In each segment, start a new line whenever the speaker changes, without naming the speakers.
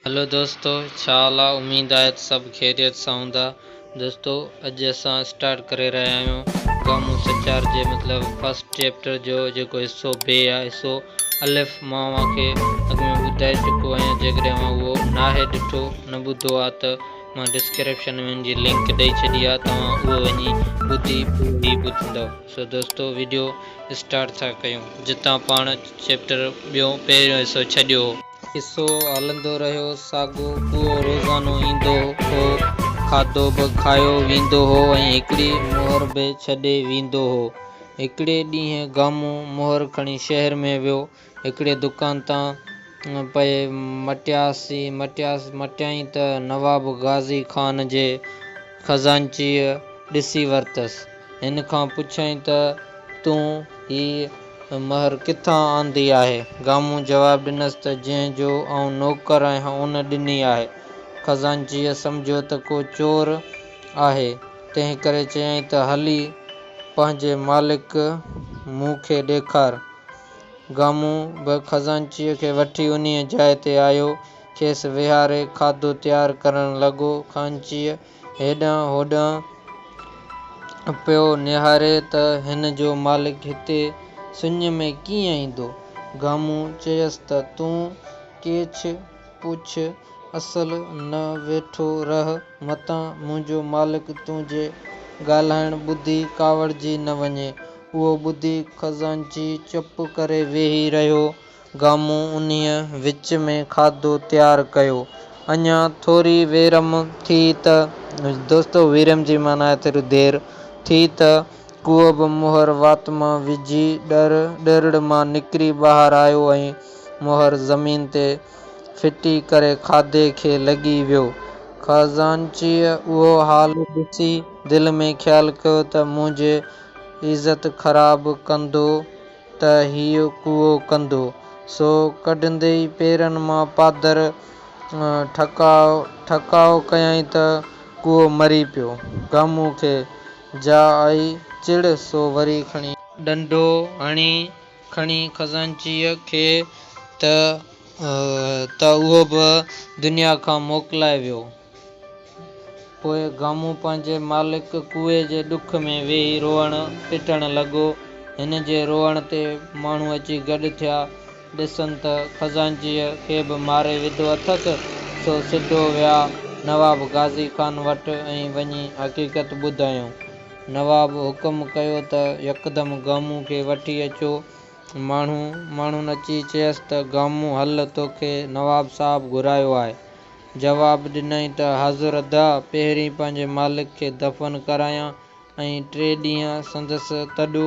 Hello दोस्तों, छाला उम्मीद आहे सब खैरियत सां हूंदा। दोस्तों अॼु असां स्टार्ट करे रहिया आहियूं गामू सचार जे मतलब फर्स्ट चैप्टर जो जेको हिस्सो बे आहे, हिस्सो अलिफ मां खे अॻु में ॿुधाए चुको आहियां। जेकॾहिं मां उहो नाहे ॾिठो न ॿुधो आहे त मां डिस्क्रिप्शन में हुनजी लिंक ॾेई छॾी आहे, तव्हां उहो वञी ॿुधी पूरी ॿुधंदव। सो दोस्तों वीडियो स्टार्ट था कयूं जितां पाण चैप्टर ॿियो पहिरियों हिस्सो छॾियो। हिस्सो हलंदो रहियो। साॻियो कुओ रोज़ानो ईंदो हो, खाधो बि खायो वेंदो हो ऐं हिकिड़ी मोहर बि छॾे वेंदो हो। हिकिड़े ॾींहुं गामू मोहर खणी शहर में वियो। हिकिड़े दुकान तां पए मटियाई त नवाब गाज़ी ख़ान जे खज़ानचीअ ॾिसी वरितसि। हिन खां पुछियईं त तूं ही मोहर किथां आंदी आहे? गामू जवाबु ॾिनसि त जंहिंजो आउं नौकर आहियां उन ॾिनी आहे। खज़ानचीअ सम्झियो त को चोर आहे, तंहिं करे चयईं त हली पंहिंजे मालिक मूं खे ॾेखार। गामू बि खज़ानचीअ खे वठी उन्हीअ जाइ ते आयो, खेसि विहारे खाधो तयारु करणु लॻो। खज़ानची हेॾां होॾां पियो निहारे त हिन जो मालिक हिते सुञ में कीअं ईंदो। गामू चयसि त तूं केछ पुछ, असल न वेठो रह मतां मुंहिंजो मालिक तुंहिंजे ॻाल्हाइण ॿुधी कावड़जी न वञे। उहो ॿुधी खज़ानची चुप करे वेही रहियो। गामू उन्हीअ विच में खाधो तयारु कयो। अञा थोरी वेरम थी त दोस्तों वीरम जी माना आहे थोरी देरि थी त कुओ बि मोहर वात मां विझी ॾरड़ मां निकिरी ॿाहिरि आयो ऐं मोहर ज़मीन ते फिटी करे खाधे खे लॻी वियो। खज़ानचीअ उहो हाल ॾिसी दिलि में ख़्यालु कयो त मुंहिंजी इज़त ख़राब कंदो त हीउ कुओ कंदो। सो कढंदे ई पेरनि मां पादर ठकाओ कयईं त कुओ मरी पियो। गामू खे जा आई चिड़, सो वरी डंडो हणी खणी खज़ानचीअ खे त उहो बि दुनिया खां मोकिलाए वियो। पोइ गामू पंहिंजे मालिक कुए जे ॾुख में वेही रोअण पिटण लॻो। हिन जे रोअण ते माण्हू अची गॾु थिया। ॾिसनि त खज़ानचीअ खे बि मारे विधो अथसि। सो सिधो विया नवाब गाज़ी ख़ान वटि ऐं वञी हक़ीक़त ॿुधायूं। नवाब हुकुम कयो त यकदमि गामू खे वठी अचो। माण्हुनि अची चयसि त गामू हल, तोखे नवाब साहब घुरायो आहे। जवाबु ॾिनई त हाज़ुर दा, पहिरीं पंहिंजे मालिक खे दफ़न करायां ऐं 3 ॾींहं संदसि तॾो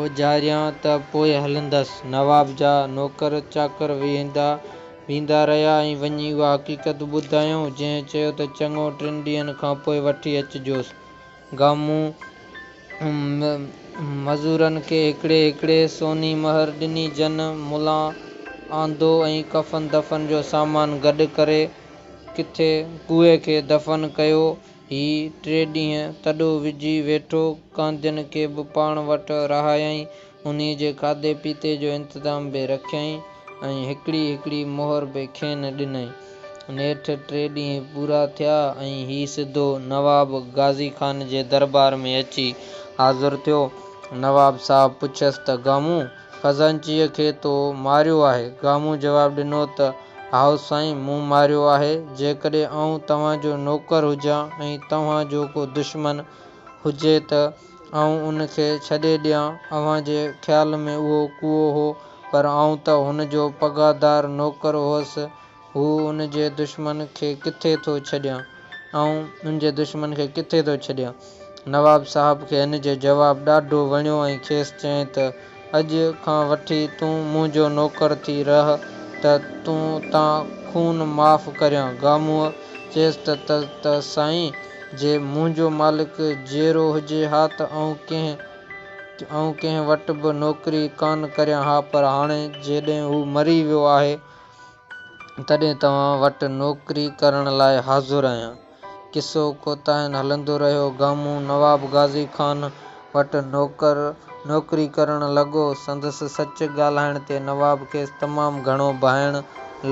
उजारियां त पोइ हलंदसि। नवाब जा नौकर चाकर वेंदा रहिया ऐं वञी उहा हक़ीक़त ॿुधायूं। जंहिं चयो त चङो, 3 ॾींहंनि खां पोइ वठी अचिजोसि। गामू मज़ूरनि खे हिकिड़े सोनी मोहर ॾिनी। जन मुला आंदो ऐं कफ़न दफ़न जो सामान गॾु करे किथे कुए खे दफ़न कयो। ही 3 ॾींहं तॾो विझी वेठो। कांदियुनि खे बि पाण वटि रहायईं। उन्हीअ जे खाधे पीते जो इंतज़ाम बि रखियईं ऐं हिकिड़ी मोहर बि खेनि ॾिनई। नेठि 3 ॾींहं पूरा थिया ऐं ही सिधो नवाब गाज़ी ख़ान जे दरबार में अची हाज़ुर थियो। नवाब साहब पुछियसि त गामू, खज़ानचीअ खे तो मारियो आहे? गामू जवाबु ॾिनो त हाओ साईं, मूं मारियो आहे। जेकॾहिं आउं तव्हांजो नौकर हुजां ऐं तव्हां जो को दुश्मन हुजे त आउं उन खे छॾे ॾियां। अव्हां जे ख़्याल में उहो कुओ हो, पर आउं त हुन जो पगारदार नौकर हुअसि। हू उन जे दुश्मन खे किथे थो छॾियां? नवाब साहब खे हिन जो जवाबु ॾाढो वणियो ऐं खेसि चयईं त अॼु खां वठी तूं मुंहिंजो नौकर थी रह त तूं तां खून माफ़ करियां। गामूअ चयसि त साईं, जे मुंहिंजो मालिक जीअरो हुजे हा त आउं कंहिं वटि बि नौकरी कान करियां हा, पर हाणे जॾहिं हू मरी वियो आहे तॾहिं तव्हां वटि नौकरी करण लाइ हाज़ुर आहियां। किसो कोताहिन हलंदो रहियो। गामू नवाब गाज़ी ख़ान वटि नौकरी करण लॻो। संदसि सच ॻाल्हाइण ते नवाब खेसि तमामु घणो भाइण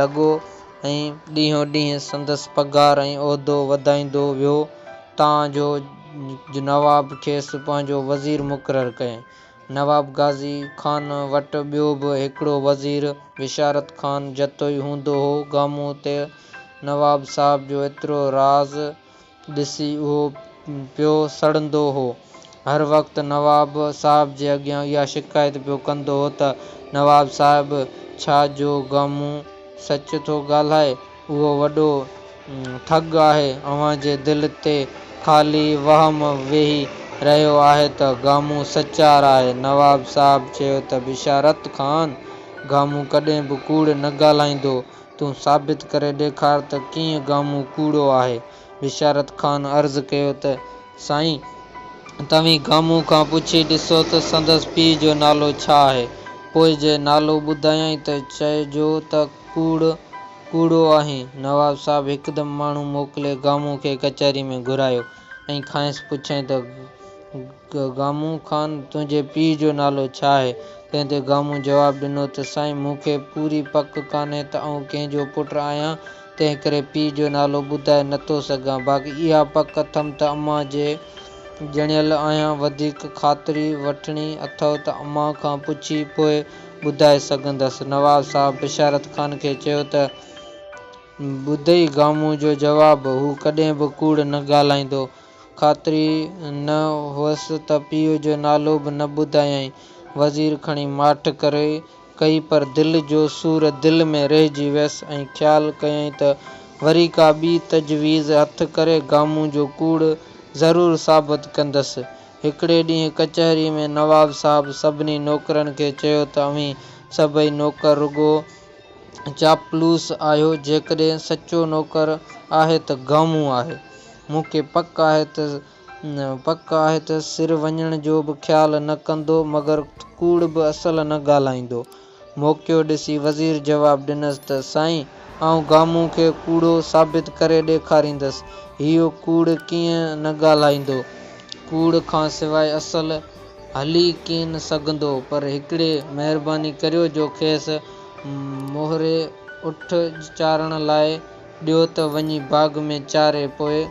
लॻो। ऐं ॾींहों ॾींहुं संदसि पगार ऐं उहिदो वधाईंदो वियो तां जो नवाब खेसि पंहिंजो वज़ीर मुक़ररु कयईं। नवाब गाज़ी ख़ान वटि ॿियो बि हिकिड़ो वज़ीर बिशारत ख़ान जतो ई हूंदो हो। गामू ते नवाब साहब जो एतिरो राज़ ॾिसी उहो पियो सड़ंदो हो। हर वक़्तु नवाब साहब जे अॻियां इहा शिकायत पियो कंदो हो त नवाब साहिब छा जो गामू सच थो ॻाल्हाए, उहो वॾो ठग आहे। अव्हां जे दिलि ते ख़ाली वहम वेही रहियो आहे त गामू सचार आहे। नवाब साहब चयो त बिशारत ख़ान, गामू कॾहिं बि कूड़ न ॻाल्हाईंदो। तूं साबित करे ॾेखार त कीअं गामू कूड़ो आहे। बिशारत ख़ान अर्ज़ु कयो त साईं, तव्हीं गामू खां पुछी ॾिसो त संदसि पीउ जो नालो छा आहे। पोइ जे नालो ॿुधायई त चइजो त कूड़ो आहीं। नवाब साहब हिकदमि माण्हू मोकिले गामू खे कचहरी में घुरायो ऐं खांइसि पुछियईं त गामू ख़ान, तुंहिंजे पीउ जो नालो छा आहे। तंहिं ते गामू जवाबु ॾिनो त साईं, मूंखे पूरी पक कान्हे त आउं कंहिंजो पुटु आहियां, तंहिं करे पीउ जो नालो ॿुधाए नथो सघां। बाक़ी इहा पक अथमि त अम्मा जे ॼणियल आहियां। वधीक ख़ातिरी वठणी अथव त अम्मा खां पुछी पोइ ॿुधाए सघंदसि। नवाब साहब बिशारत ख़ान खे चयो त ॿुधई गामू जो जवाबु, हू कॾहिं बि कूड़ न ॻाल्हाईंदो। ख़ातिरी न हुअसि त पीउ जो नालो बि न ॿुधायई। वज़ीर खणी माठ करे कई, पर दिलि जो सूर दिलि में रहिजी वियसि ऐं ख़्यालु कयईं त वरी का ॿी तजवीज़ हथ करे गामू जो कूड़ ज़रूरु साबित कंदसि। हिकिड़े ॾींहुं कचहरी में नवाब साहब सभिनी नौकरनि खे चयो त अव्हीं सभई नौकर रुॻो चापलूस आहियो। जेकॾहिं सचो नौकर आहे त गामू आहे। मूंखे पक आहे त सिर वञण जो बि ख़्यालु न कंदो, मगर कूड़ बि असल न ॻाल्हाईंदो। मौक़ियो ॾिसी वज़ीर जवाबु ॾिनसि त साईं, आउं गामू खे कूड़ो साबित करे ॾेखारींदसि। इहो कूड़ कीअं न ॻाल्हाईंदो। कूड़ खां सवाइ असल हली कीन सघंदो। पर हिकिड़े महिरबानी करियो जो खेसि मोहरे उठ चारण लाइ ॾियो त वञी बाग़ में चारे। पोइ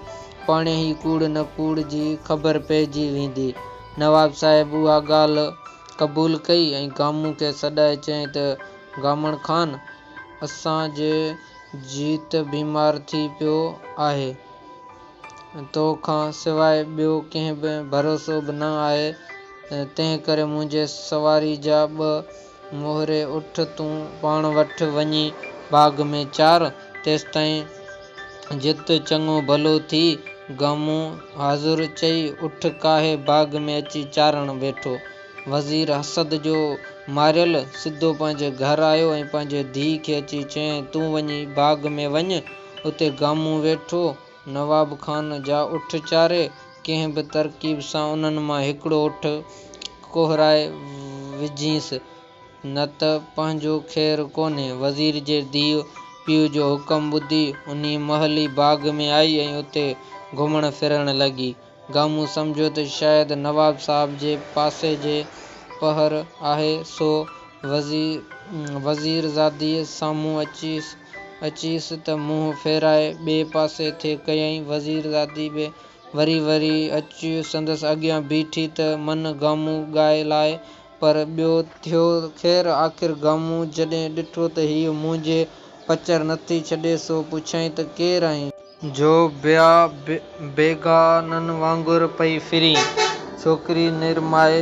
पाणे ई कूड़ न कूड़ जी ख़बर पइजी वेंदी। नवाब साहिब उहा ॻाल्हि क़बूल कई ऐं गामू खे सॾाए चयईं त गामण ख़ान, असां जे जीत बीमार थी पियो आहे। तो खां सवाइ ॿियो कंहिं बि भरोसो बि न आहे। तंहिं करे मुंहिंजे सवारी जा 2 मोहरे उठ तूं पाण वटि वञी बाग़ में चार। तेसिताईं जित चङो भलो थी। गामू हाज़ुर चई उठ काहे बाग़ में अची चारण वेठो। वज़ीर हसद जो मारियल सिधो पंहिंजे घर आयो ऐं पंहिंजे धीउ खे अची चयईं, तूं वञी बाग़ में वञ, उते गामू वेठो नवाब ख़ान जा उठ चारे। कंहिं बि तरकीब सां उन्हनि मां हिकिड़ो उठ कोहराए विझींसि, न त पंहिंजो ख़ैरु कोन्हे। वज़ीर जे धीउ पीउ जो हुकुम ॿुधी उन्ही महल ई बाग़ में आई ऐं उते घुमण फिरण लॻी। गामू सम्झो त शायदि नवाब साहब जे पासे जे पहर आहे, सो वज़ीरज़ादीअ साम्हूं अचीसि त मुंहुं फेराए ॿिए पासे थे कयईं। वज़ीरज़ादी बि वरी अची संदसि अॻियां बीठी त मन गामू ॻाए लाइ, पर ॿियो थियो ख़ैरु। आख़िर गामू जॾहिं ॾिठो त हीउ मुंहिंजे पचर नथी छॾे, सो पुछियईं त केरु आहीं। जो ॿिया बेगाननि वांगुरु पई फिरीं। छोकिरी निरमाए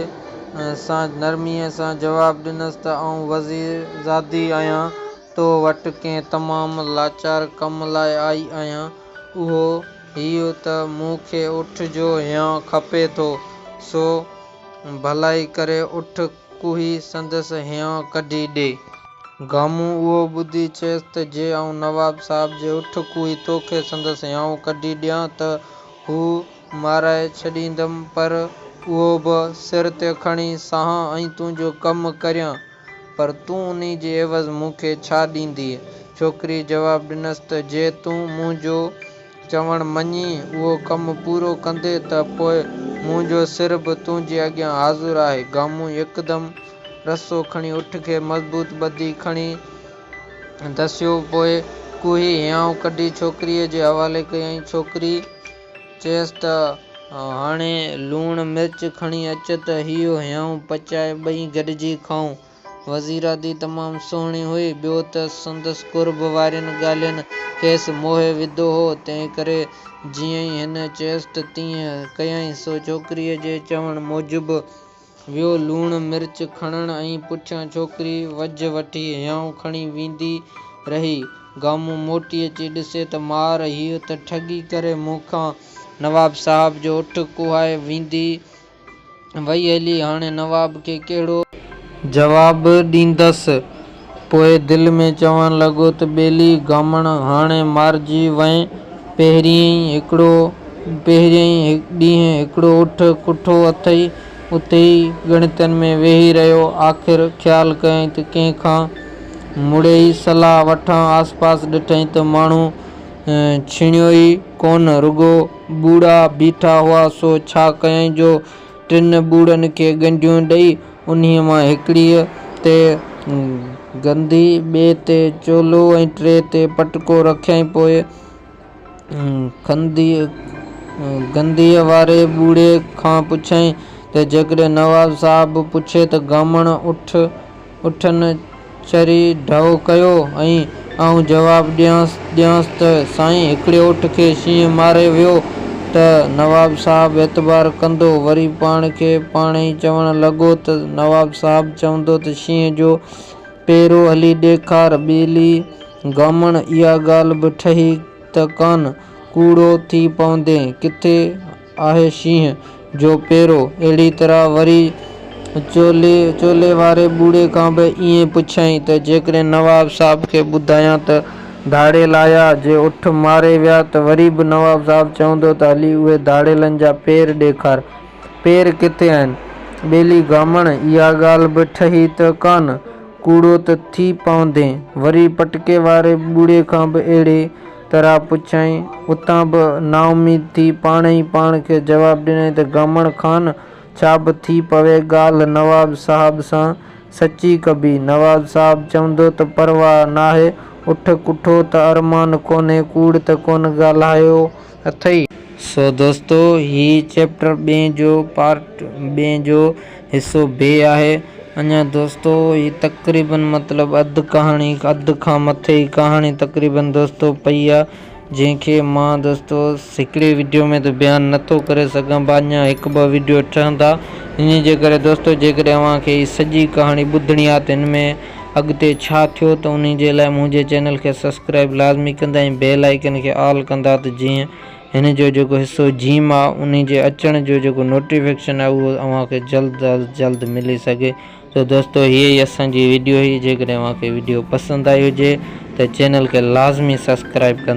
नरमीअ सां जवाबु ॾिनसि त आउं वज़ीरज़ादी आहियां। तो वटि कंहिं तमामु लाचार कम लाइ आई आहियां। उहो हीउ त मूंखे उठ जो हिंया खपे थो, सो भलाई करे उठ कुही संदसि हिंया कढी ॾे। गामू उहो ॿुधी चयसि त जे आउं नवाब साहब जे उठ कुही तोखे संदसि हिंयाऊं कढी ॾियां त हू माराए छॾींदमि, पर उहो बि सिर ते खणी साहां ऐं तुंहिंजो कमु करियां। पर तूं उन्ही जे एवज़ मूंखे छा ॾींदीअ। छोकिरी जवाबु ॾिनसि त जे तूं मुंहिंजो चवणु मञी उहो कमु पूरो कंदे त पोइ मुंहिंजो सिर बि तुंहिंजे अॻियां हाज़ुरु आहे। गामू यकदमि रसो खणी उठ खे मज़बूत ॿधी खणी धसियो, पोइ हिकु ई हियांव कढी छोकिरीअ जे हवाले कयईं। छोकिरी चयसि त हाणे लूणु मिर्च खणी अच त इहो हियांव पचाए ॿई गॾिजी खाऊं। वज़ीरादी तमामु सुहिणी हुई। ॿियो त संदसि कुर्ब वारियुनि ॻाल्हियुनि खेसि मोहे विधो हो, तंहिं करे जीअं ई हिन चयसि त तीअं कयईं। सो छोकिरीअ जे चवण मूजिबि वियो लूणु मिर्च खणण ऐं पुठियां छोकिरी वझ वठी हियांव खणी वेंदी रही। गामू मोटी अची ॾिसे त मार, हीअ त ठगी करे मूंखां नवाब साहब जो उठ कुहाए वेंदी वई हली। हाणे नवाब खे कहिड़ो जवाबु ॾींदसि। पोइ दिलि में चवण लॻो त ॿेली गामण हाणे मारिजी वञे। पहिरिएं ई ॾींहुं हिकिड़ो उठ कुठो अथई, उते ई ॻणितियुनि में वेही रहियो। आख़िर ख़्यालु कयईं त कंहिंखां मुड़े ई सलाह वठां। आसपास ॾिठईं त माण्हू छिणियो ई कोन, रुॻो ॿूढ़ा बीठा हुआ। सो छा कयईं जो टिनि ॿूढ़नि खे ॻंढियूं ॾेई उन्हीअ मां हिकिड़ीअ ते गंदी, ॿिए ते चोलो ऐं टे ते पटको रखियईं। पोइ गंदीअ वारे ॿूढ़े खां पुछियईं त जेकॾहिं नवाब साहब पुछे त गामण उठनि चरी ढउ कयो ऐं आउं जवाबु ॾियांसि त साईं हिकिड़े उठ खे शींहुं मारे वियो त नवाब साहब एतबार कंदो। वरी पाण खे पाण ई चवण लॻो त नवाब साहब चवंदो त शींहं जो पेरो हली ॾेखार। ॿेली गामण इहा ॻाल्हि बि ठही त कान, कूड़ो थी पवंदे। किथे आहे शींहं जो पेरो? अहिड़ी तरह वरी चोले वारे ॿूढ़े खां बि ईअं पुछियईं त जेकॾहिं नवाब साहब खे ॿुधायां त धाड़ेल आया जे उठ मारे विया त वरी बि नवाब साहब चवंदो त हली उहे धाड़ेलनि जा पेर ॾेखार। पेर किथे आहिनि? ॿेली गामण इहा ॻाल्हि बि ठही त कान, कूड़ो त थी पवंदे। वरी पटके वारे ॿूढ़े खां बि अहिड़े तरह पुछियईं। उतां बि नाउमीद थी पाण ई पाण खे जवाबु ॾिनईं त गामण खान छा बि थी पवे, ॻाल्हि नवाब साहब सां सची कबी। नवाब साहब चवंदो त परवाह नाहे, उठ कुठो त अरमान कोन्हे, कूड़ त कोन ॻाल्हायो अथई। सो दोस्तो, ही चैप्टर 2 जो पार्ट 2 जो हिसो ब आहे। अञा दोस्तो ही तक़रीबन मतिलबु अधु खां मथे ई कहाणी तक़रीबन दोस्तो पई आहे, जंहिंखे मां दोस्तो हिकिड़े वीडियो में त बयानु नथो करे सघां। अञा 1-2 वीडियो ठहंदा। इन जे करे दोस्तो जेकॾहिं अव्हांखे सॼी कहाणी ॿुधणी आहे त हिन में अॻिते छा थियो त उन जे लाइ मुंहिंजे चैनल खे सब्सक्राइब लाज़मी कंदा ऐं बेल आइकन खे ऑल कंदा, त जीअं हिन जो जेको हिसो जीम आहे उन जे अचण जो जेको नोटिफिकेशन आहे उहो अव्हांखे जल्द मिली सघे। तो दोस्तो हीअ ई असांजी वीडियो हुई। जेकॾहिं अव्हांखे वीडियो पसंदि आई हुजे त चैनल खे लाज़मी सब्सक्राइब कंदा।